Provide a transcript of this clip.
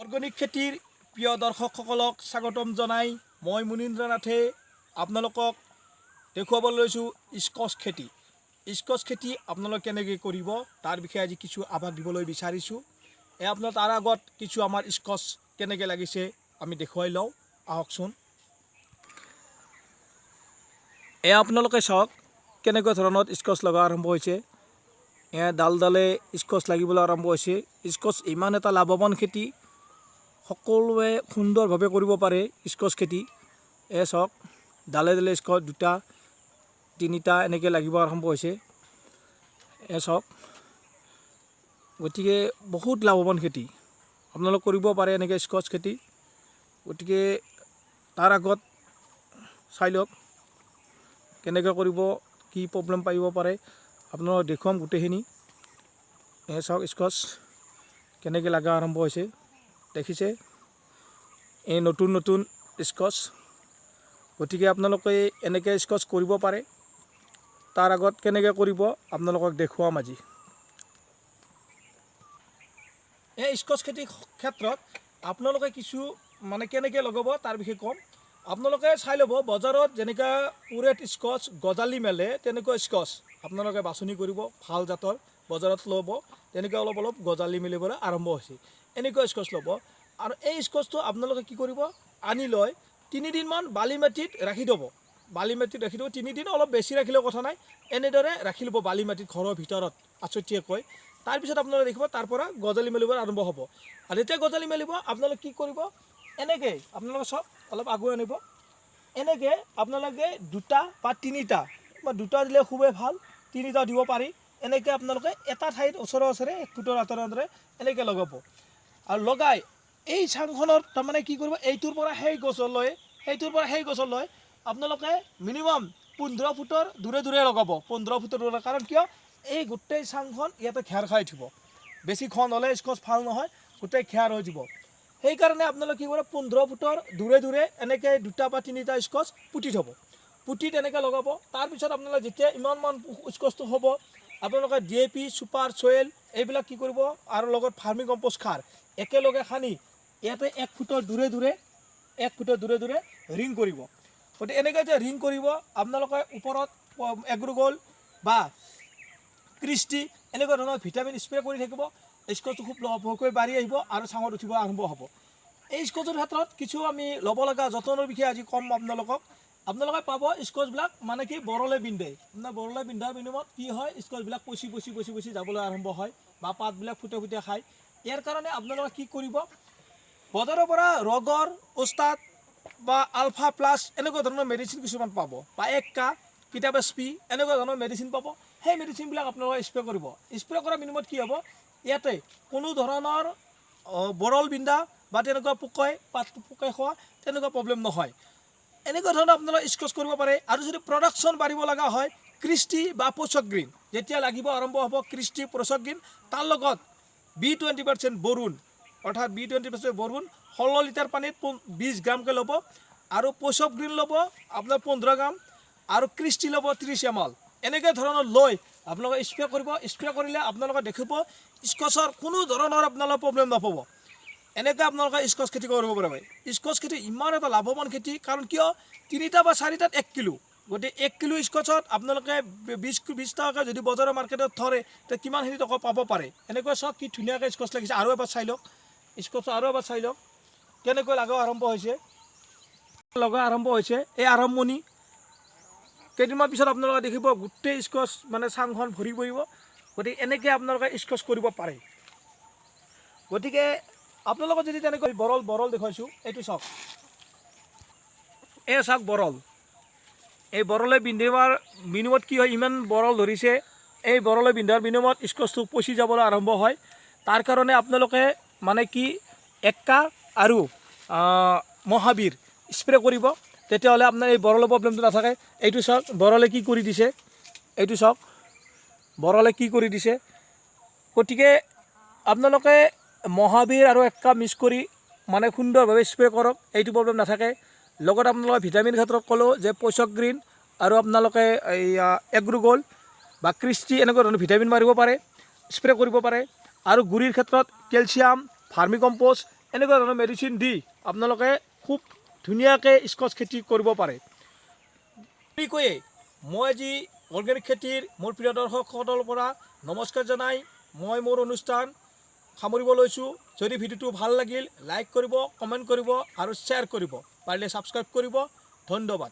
Organic খেতিৰ প্ৰিয় দৰ্শকসকলক স্বাগতম জনাই মই মুনীন্দ্ৰ নাথে আপোনালোকক দেখুৱাবলৈ লৈছোঁ স্কচ খেতি। স্কচ খেতি আপোনালোকে কেনেকৈ কৰিব তাৰ বিষয়ে আজি কিছু আভাস দিবলৈ বিচাৰিছোঁ। আপোনাৰ তাৰ আগত কিছু আমাৰ স্কচ কেনেকৈ লাগিছে আমি দেখুৱাই লওঁ, আহকচোন। আপোনালোকে চাওক কেনেকুৱা ধৰণত স্কচ লগা আৰম্ভ হৈছে। ডালে স্কচ লাগিবলৈ আৰম্ভ হৈছে। স্কচ ইমান এটা লাভৱান খেতি, সকলোৱে সুন্দৰভাৱে কৰিব পাৰে স্কচ খেতি। চাওক ডালে স্কচ দুটা তিনিটা এনেকৈ লাগিব আৰম্ভ হৈছে। চাওক, গতিকে বহুত লাভৱান খেতি, আপোনালোক কৰিব পাৰে এনেকৈ স্কচ খেতি। গতিকে তাৰ আগত চাই লওক কেনেকৈ কৰিব, কি প্ৰব্লেম পাৰিব পাৰে আপোনালোকক দেখুৱাম গোটেইখিনি। চাওক স্কচ কেনেকৈ লগা আৰম্ভ হৈছে, দেখিছে এই নতুন নতুন স্কচ। গতিকে আপোনালোকে এনেকৈ স্কচ কৰিব পাৰে। তাৰ আগত কেনেকৈ কৰিব আপোনালোকক দেখুৱাম আজি। এই স্কচ খেতিৰ ক্ষেত্ৰত আপোনালোকে কিছু কেনেকৈ লগাব তাৰ বিষয়ে ক'ম। আপোনালোকে চাই ল'ব, বজাৰত যেনেকৈ পুৰেট স্কচ গজালি মেলে তেনেকুৱা স্কচ আপোনালোকে বাছনি কৰিব। ভাল জাতৰ বজাৰত ল'ব, তেনেকৈ অলপ অলপ গজালি মেলিবলৈ আৰম্ভ হৈছে, এনেকুৱা স্কচ ল'ব। আৰু এই স্কচটো আপোনালোকে কি কৰিব, আনি লৈ 3 দিনমান বালি মাটিত ৰাখি দিব। বালি মাটিত ৰাখি দিব 3 দিন, অলপ বেছি ৰাখিলেও কথা নাই। এনেদৰে ৰাখি ল'ব বালি মাটিত ঘৰৰ ভিতৰত আচুতীয়াকৈ। তাৰপিছত আপোনালোকে দেখিব তাৰ পৰা গজালি মেলিব আৰম্ভ হ'ব। আৰু যেতিয়া গজালি মেলিব আপোনালোকে কি কৰিব, এনেকৈ আপোনালোকে চব অলপ আগুৱাই আনিব। এনেকৈ আপোনালোকে 2টা বা 3টা, বা 2টা দিলে খুবেই ভাল, 3টা দিব পাৰি। এনেকৈ আপোনালোকে এটা ঠাইত ওচৰে 1 ফুটৰ আঁতৰে এনেকৈ লগাব। আৰু লগাই এই চাংখনৰ তাৰমানে কি কৰিব, এইটোৰ পৰা সেই গছলৈ, সেইটোৰ পৰা সেই গছলৈ আপোনালোকে মিনিমাম 15 ফুটৰ দূৰে লগাব। 15 ফুটৰ দূৰে, কাৰণ কিয় এই গোটেই চাংখন ইয়াতে ঘেৰ খাই উঠিব। বেছি ঘন হ'লে স্কচ ভাল নহয়, গোটেই ঘেৰ হৈ যাব। সেইকাৰণে আপোনালোকে কি কৰিব, 15 ফুটৰ দূৰে এনেকৈ 2টা বা 3টা স্কচ পুতি থ'ব। পুতি তেনেকৈ লগাব। তাৰপিছত আপোনালোকে যেতিয়া ইমানমান স্কচটো হ'ব, আপোনালোকে DAP, ছুপাৰ চয়েল এইবিলাক কি কৰিব, আৰু লগত ভাৰ্মি কম্পষ্ট সাৰ একেলগে সানি ইয়াতে 1 ফুটৰ দূৰে ৰিং কৰিব। গতিকে এনেকৈ যে ৰিং কৰিব, আপোনালোকে ওপৰত এগ্ৰোগোল বা ক্ৰিষ্টি এনেকুৱা ধৰণৰ ভিটামিন স্প্ৰে কৰি থাকিব। স্কচটো খুব লহপহকৈ বাঢ়ি আহিব আৰু চাঙত উঠিব আৰম্ভ হ'ব। এই স্কচৰ ক্ষেত্ৰত কিছু আমি ল'ব লগা যতনৰ বিষয়ে আজি ক'ম আপোনালোকক। আপোনালোকে পাব স্কচবিলাক কি বৰলে বিন্ধে। বৰলে বিন্ধাৰ বিনিময়ত কি হয়, স্কচবিলাক পচি যাবলৈ আৰম্ভ হয় বা পাতবিলাক ফুটে খায়। ইয়াৰ কাৰণে আপোনালোকে কি কৰিব, বজাৰৰ পৰা ৰগৰ, ওস্তাদ বা আলফা প্লাছ এনেকুৱা ধৰণৰ মেডিচিন কিছুমান পাব, বা 1K কেতিয়াবা SP এনেকুৱা ধৰণৰ মেডিচিন পাব। সেই মেডিচিনবিলাক আপোনালোকে স্প্ৰে কৰিব। স্প্ৰে কৰাৰ বিনিময়ত কি হ'ব, ইয়াতে কোনো ধৰণৰ বৰল বিন্ধা বা তেনেকুৱা পাতটো পোকে খোৱা তেনেকুৱা প্ৰব্লেম নহয়। এনেকুৱা ধৰণৰ আপোনালোকে স্কচ কৰিব পাৰে। আৰু যদি প্ৰডাকশ্যন বাঢ়িব লগা হয়, ক্ৰিষ্টি বা পোষক গ্ৰীণ যেতিয়া লাগিব আৰম্ভ হ'ব, ক্ৰিষ্টি পোষক গ্ৰীণ তাৰ লগত B20% বৰুণ, অৰ্থাৎ B20% বৰুণ 16 লিটাৰ পানীত 20 গ্ৰামকৈ ল'ব। আৰু পোষক গ্ৰীণ ল'ব আপোনাৰ 15 গ্ৰাম, আৰু ক্ৰিষ্টি ল'ব 30 ml। এনেকৈ ধৰণৰ লৈ আপোনালোকে স্প্ৰে কৰিব। স্প্ৰে কৰিলে আপোনালোকে দেখিব স্কচৰ কোনো ধৰণৰ আপোনালোকে প্ৰব্লেম নাপাব। এনেকৈ আপোনালোকে স্কচ খেতি কৰিব পাৰে। স্কচ খেতি ইমান এটা লাভৱান খেতি, কাৰণ কিয় 3টা বা 4টাত 1 কিলো। গতিকে 1 কিলো স্কচত আপোনালোকে 20 টকাকৈ যদি বজাৰৰ মাৰ্কেটত ধৰে, তেতিয়া কিমানখিনি টকা পাব পাৰে। এনেকৈ চাওক কি ধুনীয়াকৈ স্কচ লাগিছে। আৰু এবাৰ চাই লওক স্কচটো, আৰু এবাৰ চাই লওক কেনেকৈ লগা আৰম্ভ হৈছে। এই আৰম্ভণি কেইদিনমান পিছত আপোনালোকে দেখিব গোটেই স্কচ চাংখন ভৰি পৰিব। গতিকে এনেকৈ আপোনালোকে স্কচ কৰিব পাৰে। গতিকে আপোনালোকে যদি তেনেকৈ বৰল দেখুৱাইছোঁ, এইটো চাওক, চাওক বৰল। এই বৰলে বিন্ধাৰ বিনিময়ত কি হয়, ইমান বৰল ধৰিছে। এই বৰলে বিন্ধাৰ বিনিময়ত স্কচটো পচি যাবলৈ আৰম্ভ হয়। তাৰ কাৰণে আপোনালোকে 1K আৰু মহাবীৰ স্প্ৰে কৰিব, তেতিয়াহ'লে আপোনাৰ এই বৰলৰ প্ৰব্লেমটো নাথাকে। এইটো চাওক বৰলে কি কৰি দিছে, এইটো চাওক বৰলে কি কৰি দিছে। গতিকে আপোনালোকে মহাবীৰ আৰু 1K মিক্স কৰি সুন্দৰভাৱে স্প্ৰে কৰক, এইটো প্ৰব্লেম নাথাকে। লগত আপোনালোকে ভিটামিন ক্ষেত্ৰত ক'লোঁ যে পোষক গ্ৰীণ আৰু আপোনালোকে এই এগ্ৰোগোল বা ক্ৰিষ্টি এনেকুৱা ধৰণৰ ভিটামিন মাৰিব পাৰে, স্প্ৰে কৰিব পাৰে। আৰু গুড়িৰ ক্ষেত্ৰত কেলছিয়াম, ভাৰ্মি কম্পষ্ট এনেকুৱা ধৰণৰ মেডিচিন দি আপোনালোকে খুব ধুনীয়াকৈ স্কচ খেতি কৰিব পাৰে। কৈয়ে মই আজি অৰ্গেনিক খেতিৰ মোৰ প্ৰিয় দৰ্শকসকলৰ পৰা নমস্কাৰ জনাই মই মোৰ অনুষ্ঠান সামৰিব লৈছোঁ। যদি ভিডিঅ'টো ভাল লাগিল লাইক কৰিব, কমেণ্ট কৰিব আৰু শ্বেয়াৰ কৰিব, পাৰিলে ছাবস্ক্ৰাইব কৰিব। ধন্যবাদ।